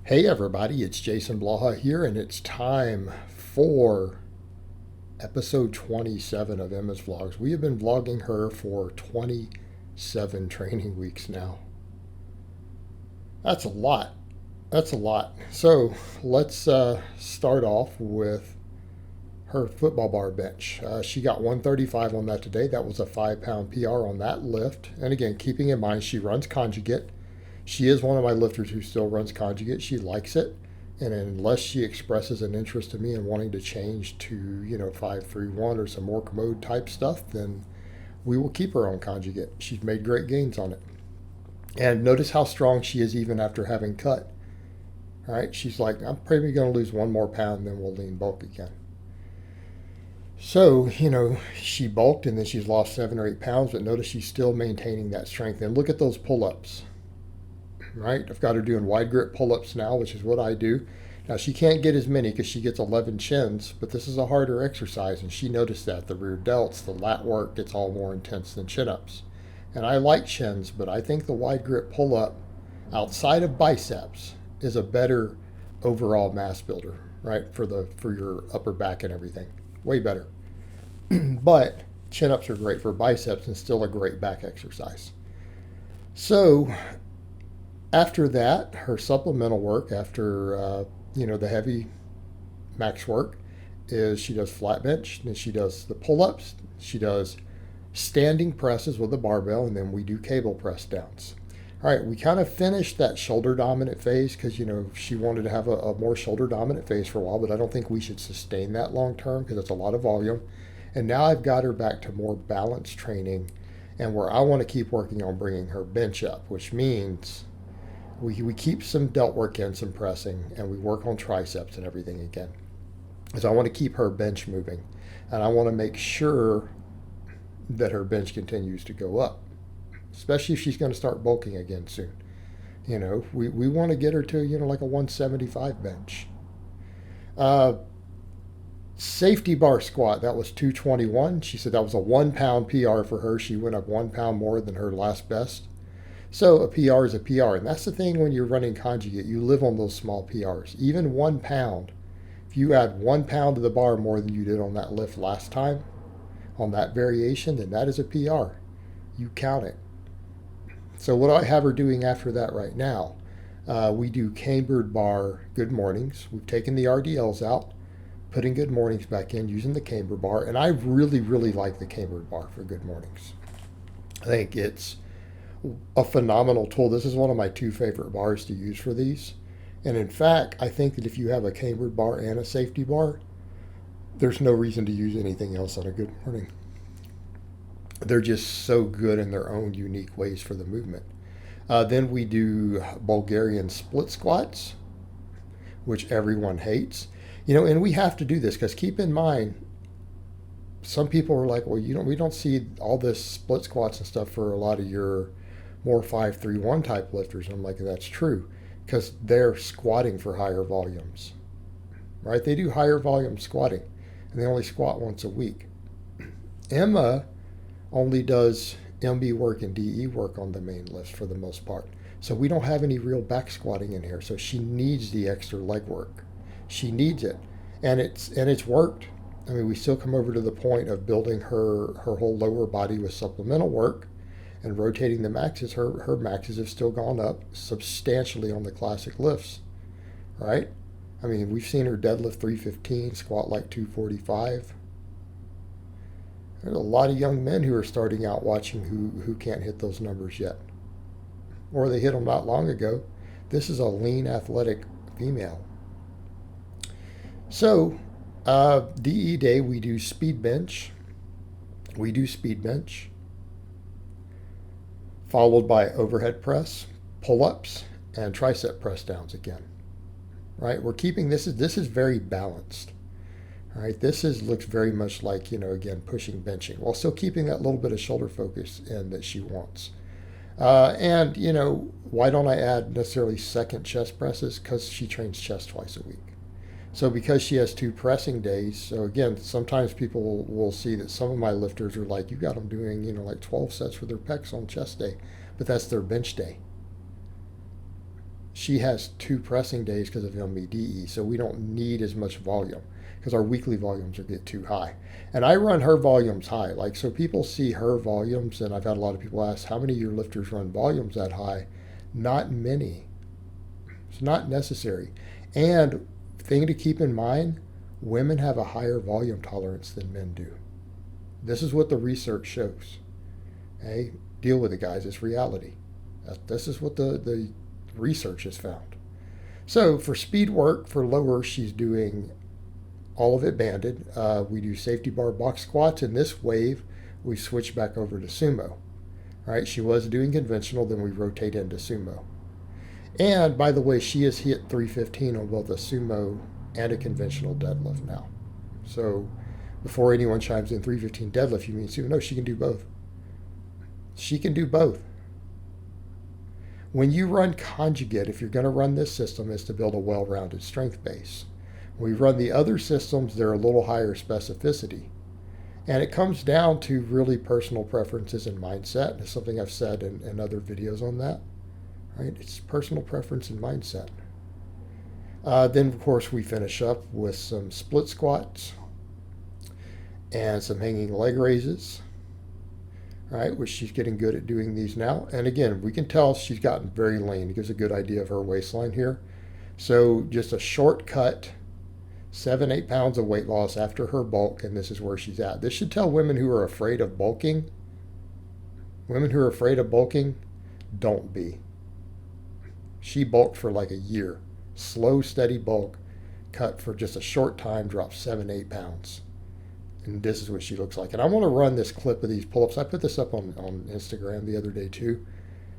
Hey everybody, it's Jason Blaha here, and it's time for episode 27 of Emma's Vlogs. We have been vlogging her for 27 training weeks now. That's a lot. That's a lot. So let's start off with her football bar bench. She got 135 on that today. That was a 5 pound PR on that lift. And again, keeping in mind she runs Conjugate. She is one of my lifters who still runs Conjugate. She likes it. And unless she expresses an interest in me in wanting to change to, 531 or some work mode type stuff, then we will keep her on Conjugate. She's made great gains on it. And notice how strong she is even after having cut. All right, she's like, I'm probably going to lose 1 more pound, then we'll lean bulk again. So, she bulked and then she's lost 7 or 8 pounds, but notice she's still maintaining that strength. And look at those pull ups, right? I've got her doing wide grip pull ups now, which is what I do. Now, she can't get as many because she gets 11 chins, but this is a harder exercise, and she noticed that. The rear delts, the lat work gets all more intense than chin ups. And I like chins, but I think the wide grip pull up outside of biceps is a better overall mass builder, right? For your upper back and everything. Way better. But chin ups are great for biceps and still a great back exercise. So after that, her supplemental work after the heavy max work is she does flat bench, then she does the pull-ups, she does standing presses with a barbell, and then we do cable press downs. All right, we kind of finished that shoulder dominant phase because she wanted to have a more shoulder dominant phase for a while, but I don't think we should sustain that long term because it's a lot of volume. And now I've got her back to more balanced training, and where I want to keep working on bringing her bench up, which means we keep some delt work in, some pressing, and we work on triceps and everything again. So I want to keep her bench moving, and I want to make sure that her bench continues to go up, especially if she's going to start bulking again soon. We want to get her to, like a 175 bench. Safety bar squat, that was 221. She said that was a 1 pound PR for her. She went up 1 pound more than her last best. So a PR is a PR. And that's the thing when you're running Conjugate, you live on those small PRs. Even 1 pound, if you add 1 pound to the bar more than you did on that lift last time, on that variation, then that is a PR. You count it. So what I have her doing after that right now, we do cambered bar good mornings. We've taken the RDLs out, putting good mornings back in using the camber bar. And I really, really like the cambered bar for good mornings. I think it's a phenomenal tool. This is one of my two favorite bars to use for these. And in fact, I think that if you have a cambered bar and a safety bar, there's no reason to use anything else on a good morning. They're just so good in their own unique ways for the movement. Then we do Bulgarian split squats, which everyone hates. And we have to do this because keep in mind, some people are like, well, we don't see all this split squats and stuff for a lot of your more 531 type lifters. And I'm like, that's true because they're squatting for higher volumes, right? They do higher volume squatting and they only squat once a week. Emma only does MB work and DE work on the main lifts for the most part. So we don't have any real back squatting in here. So she needs the extra leg work. She needs it. And it's worked. I mean, we still come over to the point of building her whole lower body with supplemental work and rotating the maxes. Her maxes have still gone up substantially on the classic lifts, right? I mean, we've seen her deadlift 315, squat like 245. There's a lot of young men who are starting out watching who can't hit those numbers yet. Or they hit them not long ago. This is a lean, athletic female. So, DE day, we do speed bench. Followed by overhead press, pull-ups, and tricep press downs again. Right? We're keeping this is very balanced. All right, looks very much like, again, pushing benching while still keeping that little bit of shoulder focus in that she wants. And why don't I add necessarily second chest presses? Because she trains chest twice a week. So because she has two pressing days, so again, sometimes people will see that some of my lifters are like, you got them doing, like 12 sets for their pecs on chest day, but that's their bench day. She has 2 pressing days because of MBDE, so we don't need as much volume because our weekly volumes are get too high. And I run her volumes high. Like, so people see her volumes, and I've had a lot of people ask, how many of your lifters run volumes that high? Not many. It's not necessary. And thing to keep in mind, women have a higher volume tolerance than men do. This is what the research shows. Hey, deal with it, guys. It's reality. This is what the research has found. So for speed work, for lower, she's doing all of it banded. We do safety bar box squats. In this wave, we switch back over to sumo. All right, she was doing conventional, then we rotate into sumo. And by the way, she has hit 315 on both a sumo and a conventional deadlift now. So before anyone chimes in 315 deadlift, you mean sumo? No, she can do both. She can do both. When you run conjugate, if you're going to run this system, it's to build a well-rounded strength base. When we run the other systems, they're a little higher specificity. And it comes down to really personal preferences and mindset. And it's something I've said in other videos on that. Right? It's personal preference and mindset. Then, of course, we finish up with some split squats and some hanging leg raises. Right, which she's getting good at doing these now. And again, we can tell she's gotten very lean. It gives a good idea of her waistline here. So just a shortcut, 7-8 pounds of weight loss after her bulk, and this is where she's at. This should tell women who are afraid of bulking. Women who are afraid of bulking, don't be. She bulked for like a year. Slow, steady bulk, cut for just a short time, dropped 7-8 pounds. And this is what she looks like. And I want to run this clip of these pull-ups. I put this up on Instagram the other day too.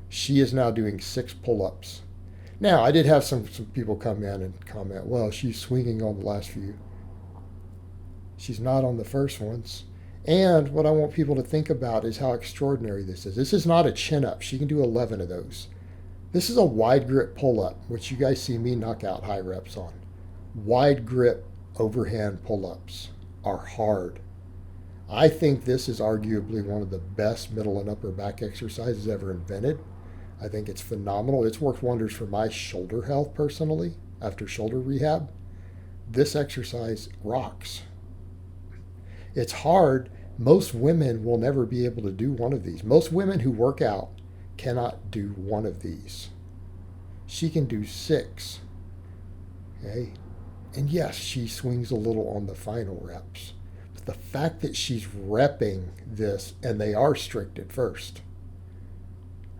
She is now doing 6 pull-ups. Now, I did have some people come in and comment, well, she's swinging on the last few. She's not on the first ones. And what I want people to think about is how extraordinary this is. This is not a chin-up. She can do 11 of those. This is a wide grip pull-up, which you guys see me knock out high reps on. Wide grip overhand pull-ups are hard. I think this is arguably one of the best middle and upper back exercises ever invented. I think it's phenomenal. It's worked wonders for my shoulder health personally after shoulder rehab. This exercise rocks. It's hard. Most women will never be able to do one of these. Most women who work out cannot do one of these. She can do 6. Okay? And yes, she swings a little on the final reps. But the fact that she's repping this, and they are strict at first,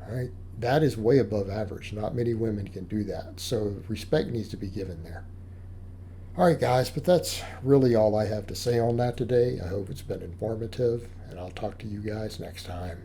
all right, that is way above average. Not many women can do that. So respect needs to be given there. All right, guys, but that's really all I have to say on that today. I hope it's been informative, and I'll talk to you guys next time.